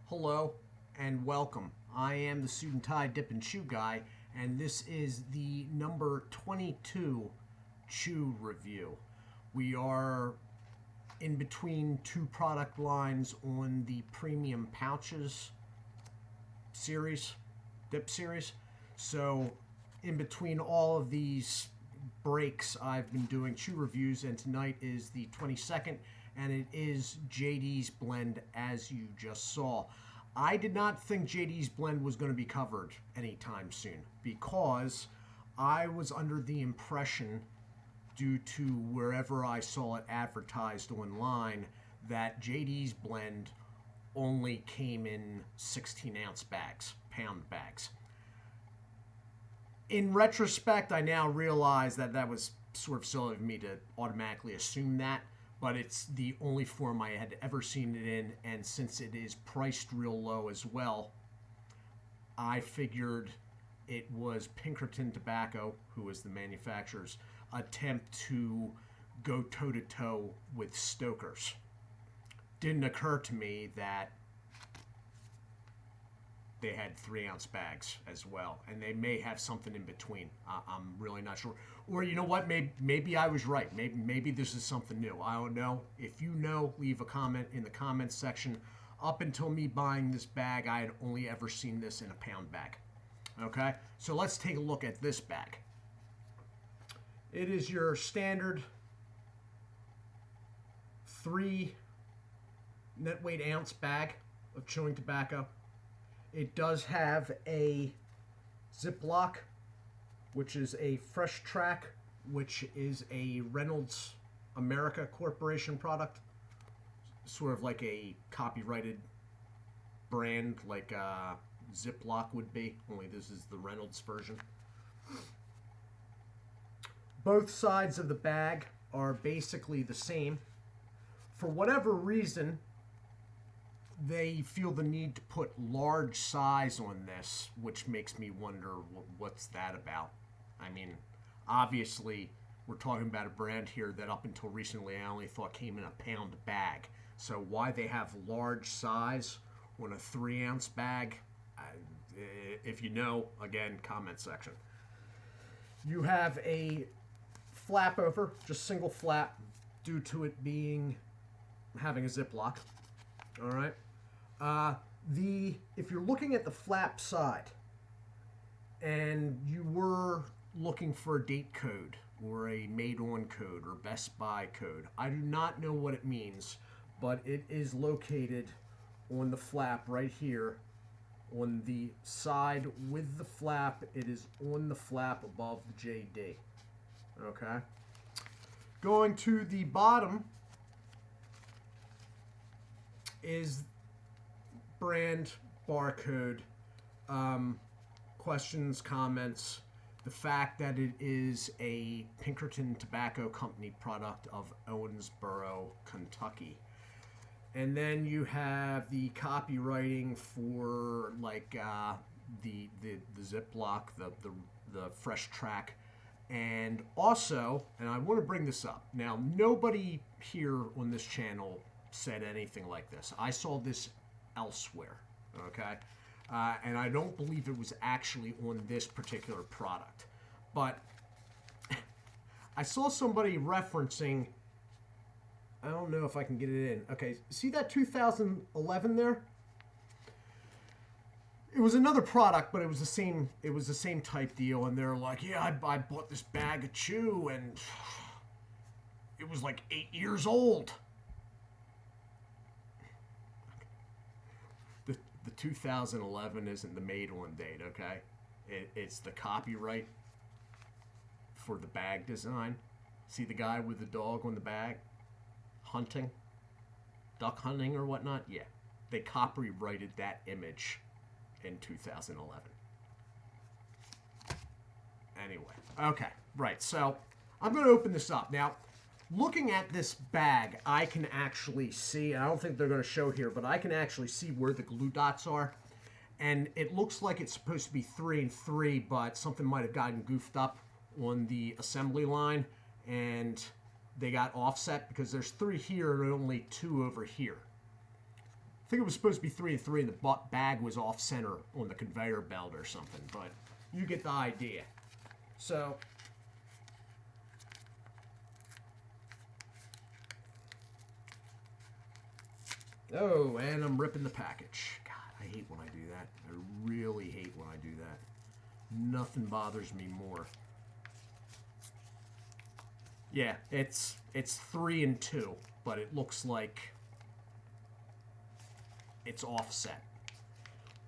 Hello and welcome. I am the Suit&Tie Dip&Chew Guy, and this is the number 22 Chew review. We are in between two product lines on the premium pouches series, Dip series. So in between all of these breaks, I've been doing chew reviews, and tonight is the 22nd, and it is JD's blend, as you just saw. I did not think JD's blend was going to be covered anytime soon because I was under the impression, due to wherever I saw it advertised online, that JD's blend only came in 16-ounce bags, pound bags. In retrospect, I now realize that that was sort of silly of me to automatically assume that, but it's the only form I had ever seen it in, and since it is priced real low as well, I figured it was Pinkerton Tobacco, who is the manufacturer's attempt to go toe-to-toe with Stoker's. Didn't occur to me that they had 3-ounce bags as well, and they may have something in between. I'm really not sure. Or you know what? Maybe I was right. Maybe this is something new. I don't know. If you know, leave a comment in the comments section. Up until me buying this bag, I had only ever seen this in a pound bag. Okay, so let's take a look at this bag. It is your standard 3 net weight ounce bag of chewing tobacco. It does have a Ziploc, which is a Fresh Track, which is a Reynolds America Corporation product. Sort of like a copyrighted brand, like Ziploc would be, only this is the Reynolds version. Both sides of the bag are basically the same. For whatever reason, they feel the need to put large size on this, which makes me wonder what's that about. I mean, obviously, we're talking about a brand here that up until recently I only thought came in a pound bag. So why they have large size on a 3-ounce bag, if you know, again, comment section. You have a flap over, just single flap, due to it having a Ziploc. All right. If you're looking at the flap side and you were looking for a date code or a made-on code or Best Buy code, I do not know what it means, but it is located on the flap right here on the side with the flap. It is on the flap above the JD. Okay. Going to the bottom is brand, barcode, questions, comments, the fact that it is a Pinkerton Tobacco Company product of Owensboro, Kentucky. And then you have the copywriting for like the Ziploc, the Fresh Track. And also, and I want to bring this up. Now, nobody here on this channel said anything like this. I saw this elsewhere, okay? And I don't believe it was actually on this particular product. But I saw somebody referencing, I don't know if I can get it in. Okay, see that 2011 there? It was another product, but it was the same type deal, and they're like, yeah, I bought this bag of chew, and it was like 8 years old. The 2011 isn't the made-on date, okay? It's the copyright for the bag design. See the guy with the dog on the bag? Hunting? Duck hunting or whatnot? Yeah. They copyrighted that image in 2011. Anyway, okay, right, so I'm going to open this up. Now, looking at this bag, I can actually see, I don't think they're going to show here, but I can actually see where the glue dots are. And it looks like it's supposed to be 3 and 3, but something might have gotten goofed up on the assembly line, and they got offset because there's 3 here and only 2 over here. I think it was supposed to be 3 and 3, and the bag was off center on the conveyor belt or something, but you get the idea. So, oh, and I'm ripping the package. God, I hate when I do that. I really hate when I do that. Nothing bothers me more. Yeah, it's 3 and 2, but it looks like it's offset.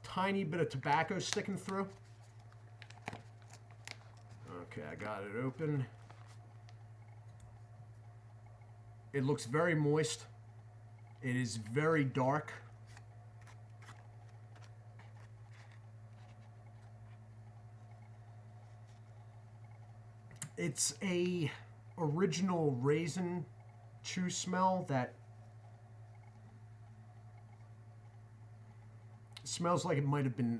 Tiny bit of tobacco sticking through. Okay, I got it open. It looks very moist. It is very dark. It's a original raisin chew smell that smells like it might have been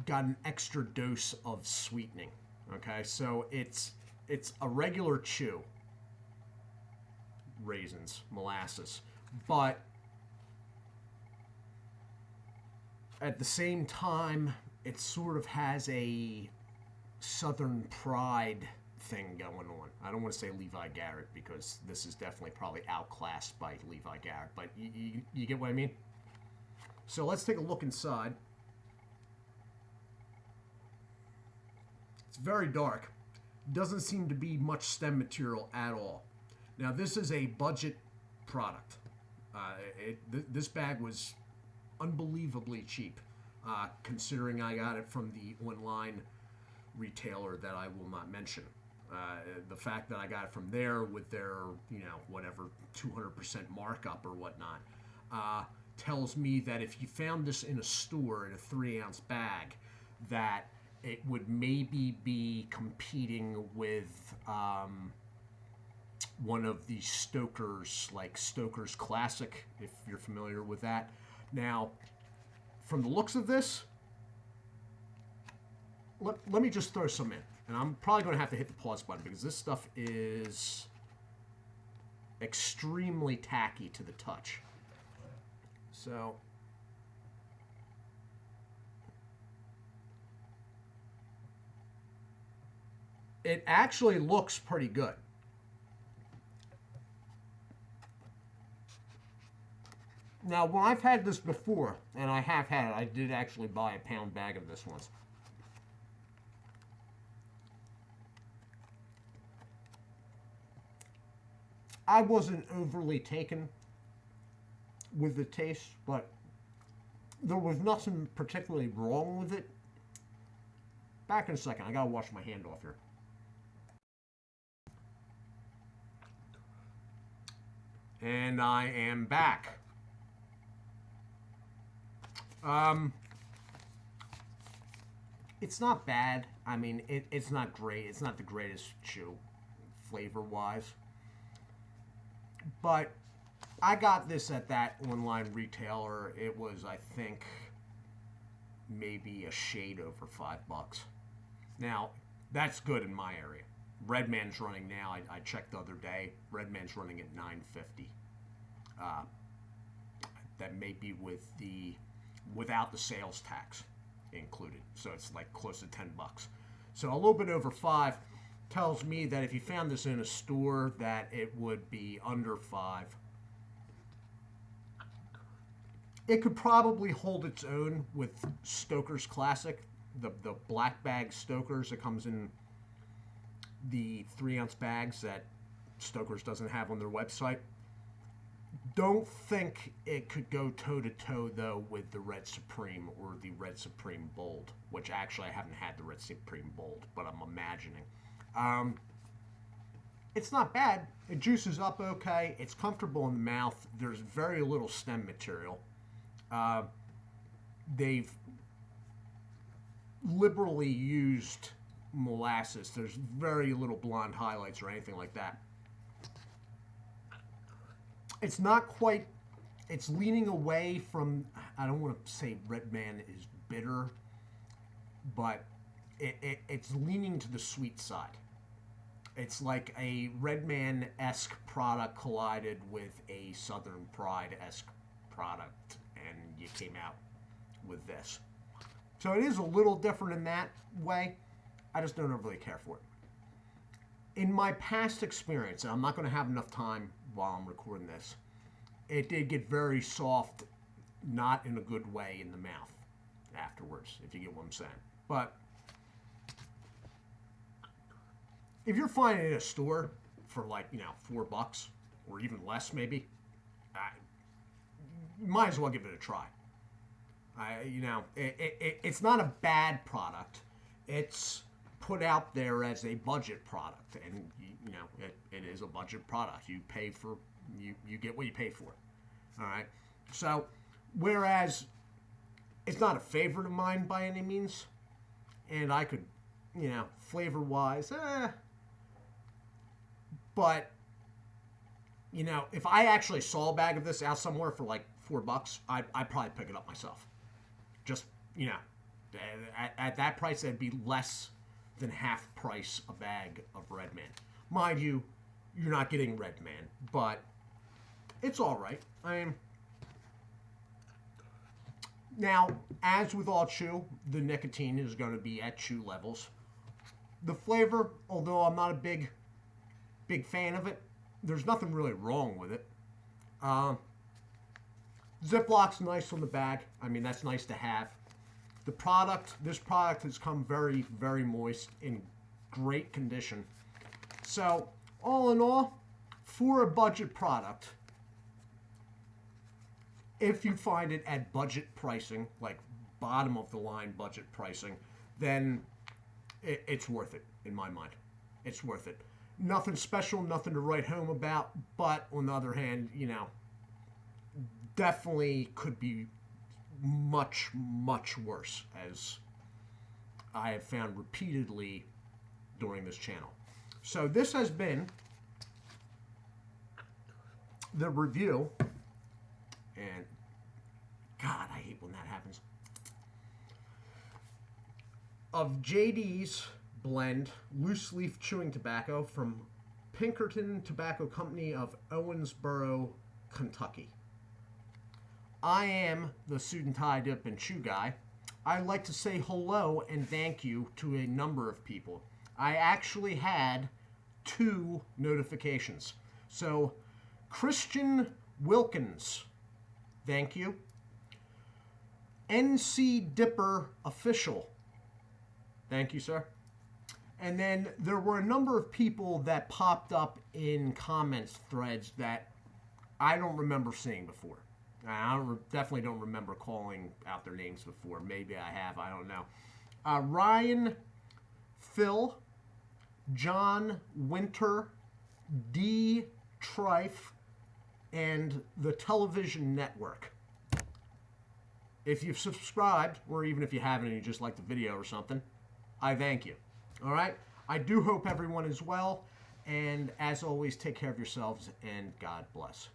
got an extra dose of sweetening. Okay, so it's a regular chew, raisins, molasses, but at the same time, it sort of has a Southern pride thing going on. I don't want to say Levi Garrett because this is definitely probably outclassed by Levi Garrett, but you get what I mean? So let's take a look inside. It's very dark. Doesn't seem to be much stem material at all. Now this is a budget product. This bag was unbelievably cheap, considering I got it from the online retailer that I will not mention. The fact that I got it from there with their, whatever 200% markup or whatnot, tells me that if you found this in a store in a 3-ounce bag, that it would maybe be competing with one of the Stoker's, like Stoker's Classic, if you're familiar with that. Now, from the looks of this, let me just throw some in. And I'm probably going to have to hit the pause button because this stuff is extremely tacky to the touch. So, it actually looks pretty good. Now, when I've had this before, and I have had it, I did actually buy a pound bag of this once. I wasn't overly taken with the taste, but there was nothing particularly wrong with it. Back in a second. I gotta wash my hand off here. And I am back. It's not bad. I mean, it's not great. It's not the greatest chew, flavor-wise. But I got this at that online retailer. It was, I think, maybe a shade over $5. Now, that's good in my area. Redman's running now. I checked the other day. Redman's running at $9.50. That may be without the sales tax included. So it's like close to $10. So a little bit over $5 tells me that if you found this in a store that it would be under $5. It could probably hold its own with Stoker's Classic, the black bag Stoker's that comes in the 3-ounce bags that Stoker's doesn't have on their website. Don't think it could go toe-to-toe, though, with the Red Supreme or the Red Supreme Bold, which actually I haven't had the Red Supreme Bold, but I'm imagining. It's not bad. It juices up okay. It's comfortable in the mouth. There's very little stem material. They've liberally used molasses. There's very little blonde highlights or anything like that. It's not quite, it's leaning away from, I don't want to say Redman is bitter, but it's leaning to the sweet side. It's like a Redman-esque product collided with a Southern Pride-esque product and you came out with this. So it is a little different in that way. I just don't really care for it. In my past experience, and I'm not going to have enough time while I'm recording this, it did get very soft, not in a good way in the mouth afterwards, if you get what I'm saying. But if you're finding it at a store for like, $4 or even less maybe, you might as well give it a try. It's not a bad product. It's put out there as a budget product, and it is a budget product. You pay for, you get what you pay for. All right. So, whereas it's not a favorite of mine by any means, and I could, flavor wise, but if I actually saw a bag of this out somewhere for like $4, I'd probably pick it up myself. Just, at that price, that'd be less than half price a bag of Red Man. Mind you, you're not getting Red Man, but it's all right. Now, as with all chew, the nicotine is going to be at chew levels. The flavor, although I'm not a big fan of it, there's nothing really wrong with it. Ziplock's nice on the bag. That's nice to have. This product has come very, very moist, in great condition. So, all in all, for a budget product, if you find it at budget pricing, like bottom of the line budget pricing, then it's worth it, in my mind. It's worth it. Nothing special, nothing to write home about, but on the other hand, definitely could be much, much worse, as I have found repeatedly during this channel. So this has been the review, and God, I hate when that happens, of JD's blend loose leaf chewing tobacco from Pinkerton Tobacco Company of Owensboro, Kentucky. I am the Suit&Tie Dip and Chew Guy. I'd like to say hello and thank you to a number of people. I actually had 2 notifications. So, Christian Wilkins, thank you. NC Dipper Official, thank you, sir. And then there were a number of people that popped up in comments threads that I don't remember seeing before. Definitely don't remember calling out their names before. Maybe I have. I don't know. Ryan, Phil, John Winter, D. Trife, and the Television Network. If you've subscribed, or even if you haven't and you just like the video or something, I thank you. All right? I do hope everyone is well. And as always, take care of yourselves and God bless.